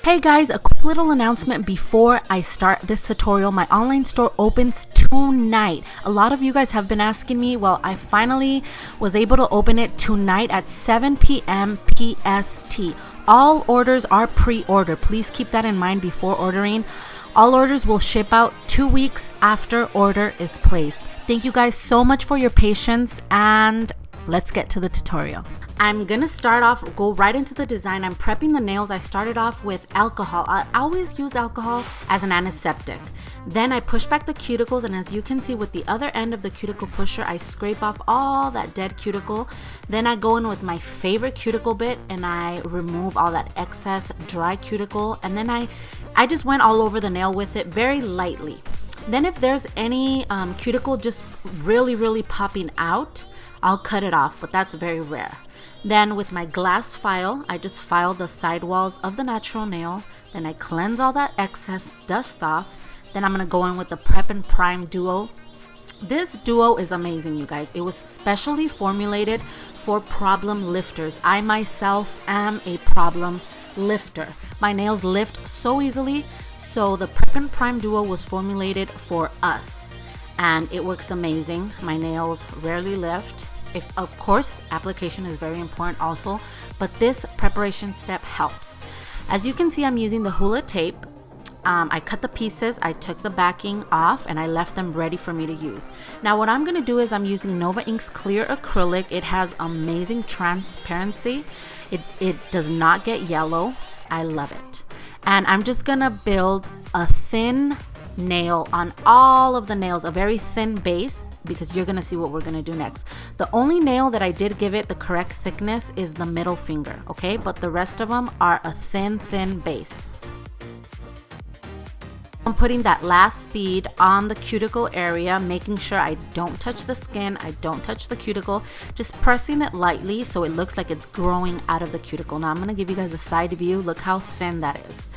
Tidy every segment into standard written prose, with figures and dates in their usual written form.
Hey guys, a quick little announcement before I start this tutorial. My online store opens tonight. A lot of you guys have been asking me. Well, I finally was able to open it tonight at 7 p.m. PST. All orders are pre-order. Please keep that in mind before ordering. All orders will ship out 2 weeks after order is placed. Thank you guys so much for your patience, and let's get to the tutorial. I'm gonna start off, go right into the design. I'm prepping the nails. I started off with alcohol. I always use alcohol as an antiseptic. Then I push back the cuticles, and as you can see with the other end of the cuticle pusher, I scrape off all that dead cuticle. Then I go in with my favorite cuticle bit and I remove all that excess dry cuticle, and then I just went all over the nail with it very lightly. Then if there's any cuticle just really popping out, I'll cut it off, but that's very rare. Then with my glass file, I just file the sidewalls of the natural nail. Then I cleanse all that excess dust off. Then I'm gonna go in with the Prep and Prime Duo. This duo is amazing, you guys. It was specially formulated for problem lifters. I myself am a problem lifter. My nails lift so easily, so the Prep and Prime Duo was formulated for us, and it works amazing. My nails rarely lift. If, of course, application is very important also, but this preparation step helps. As you can see, I'm using the hula tape. I cut the pieces, I took the backing off, and I left them ready for me to use. Now what I'm gonna do is I'm using Nova Ink's clear acrylic. It has amazing transparency. It does not get yellow. I love it. And I'm just gonna build a thin nail on all of the nails, a very thin base, because you're gonna see what we're gonna do next. The only nail that I did give it the correct thickness is the middle finger, okay? But the rest of them are a thin base. I'm putting that last speed on the cuticle area, making sure I don't touch the skin, I don't touch the cuticle, just pressing it lightly so it looks like it's growing out of the cuticle. Now I'm gonna give you guys a side view. Look how thin that is.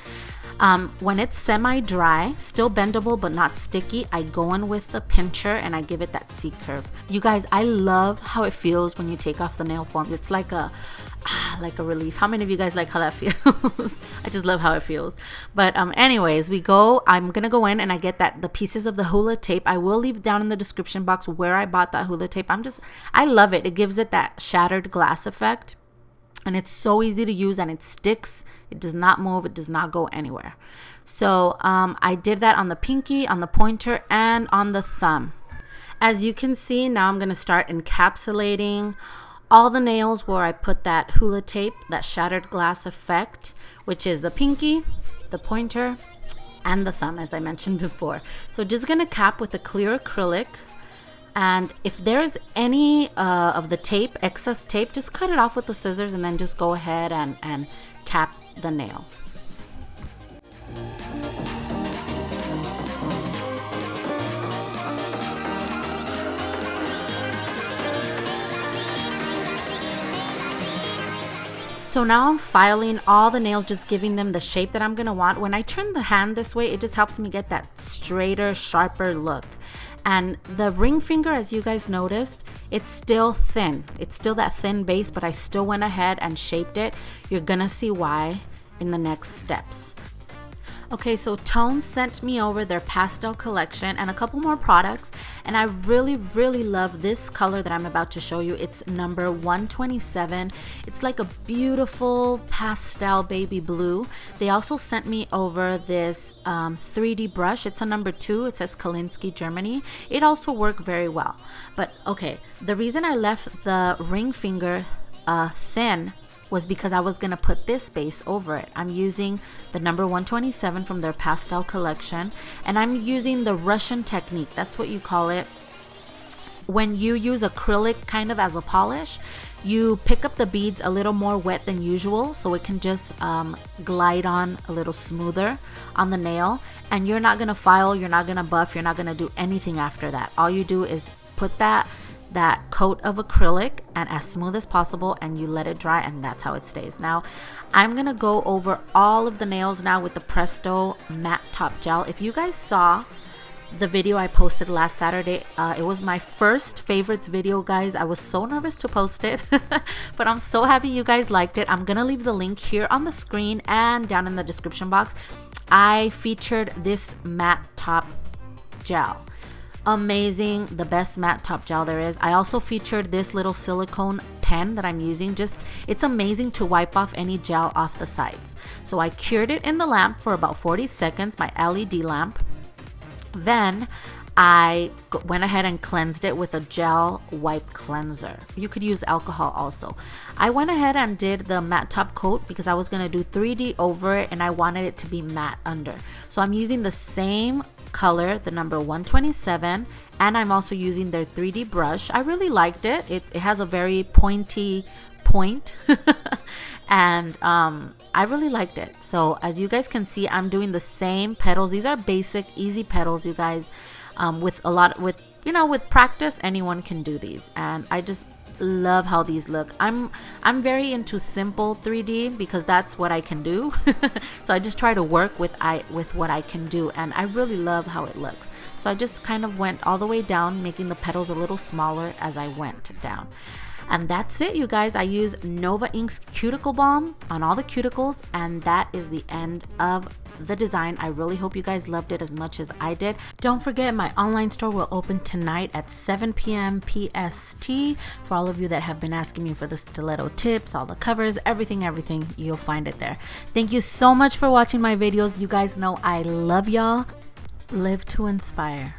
When it's semi-dry, still bendable but not sticky, I go in with the pincher and I give it that C curve. You guys, I love how it feels when you take off the nail form. It's like a relief. How many of you guys like how that feels? I just love how it feels. But anyways, I'm gonna go in and I get the pieces of the hula tape. I will leave down in the description box where I bought that hula tape. I love it. It gives it that shattered glass effect. And it's so easy to use, and it sticks. It does not move. It does not go anywhere. So I did that on the pinky, on the pointer, and on the thumb. As you can see, now I'm going to start encapsulating all the nails where I put that hula tape, that shattered glass effect, which is the pinky, the pointer, and the thumb, as I mentioned before. So just going to cap with the clear acrylic. And if there's any of the tape, excess tape, just cut it off with the scissors and then just go ahead and cap the nail. So now I'm filing all the nails, just giving them the shape that I'm gonna want. When I turn the hand this way, it just helps me get that straighter, sharper look. And the ring finger, as you guys noticed, it's still thin. It's still that thin base, but I still went ahead and shaped it. You're gonna see why in the next steps. Okay, so Tone sent me over their pastel collection and a couple more products, and I really love this color that I'm about to show you. It's number 127. It's like a beautiful pastel baby blue. They also sent me over this 3D brush. It's a number 2. It says Kalinsky, Germany. It also worked very well. But okay, the reason I left the ring finger thin was because I was gonna put this base over it. I'm using the number 127 from their pastel collection, and I'm using the Russian technique. That's what you call it. When you use acrylic kind of as a polish, you pick up the beads a little more wet than usual, so it can just glide on a little smoother on the nail. And you're not gonna file, you're not gonna buff, you're not gonna do anything after that. All you do is put that coat of acrylic and as smooth as possible, and you let it dry, and that's how it stays. Now I'm gonna go over all of the nails now with the Presto Matt Top Gel. If you guys saw the video I posted last Saturday. It was my first favorites video, guys. I was so nervous to post it, but I'm so happy you guys liked it. I'm gonna leave the link here on the screen and down in the description box. I featured this matte top gel. Amazing, the best matte top gel there is. I also featured this little silicone pen that I'm using. It's amazing to wipe off any gel off the sides. So I cured it in the lamp for about 40 seconds, my LED lamp. Then I went ahead and cleansed it with a gel wipe cleanser. You could use alcohol also. I went ahead and did the matte top coat because I was going to do 3D over it and I wanted it to be matte under. So I'm using the same color, the number 127, and I'm also using their 3D brush. I really liked it. It has a very pointy point and I really liked it. So as you guys can see, I'm doing the same petals. These are basic, easy petals, you guys. With practice, anyone can do these, and I just love how these look. I'm very into simple 3D because that's what I can do. So I just try to work with what I can do, and I really love how it looks. So I just kind of went all the way down, making the petals a little smaller as I went down. And that's it, you guys. I use Nova Ink's cuticle balm on all the cuticles, and that is the end of the design. I really hope you guys loved it as much as I did. Don't forget, my online store will open tonight at 7 p.m. PST. For all of you that have been asking me for the stiletto tips, all the covers, everything, you'll find it there. Thank you so much for watching my videos. You guys know I love y'all. Live to inspire.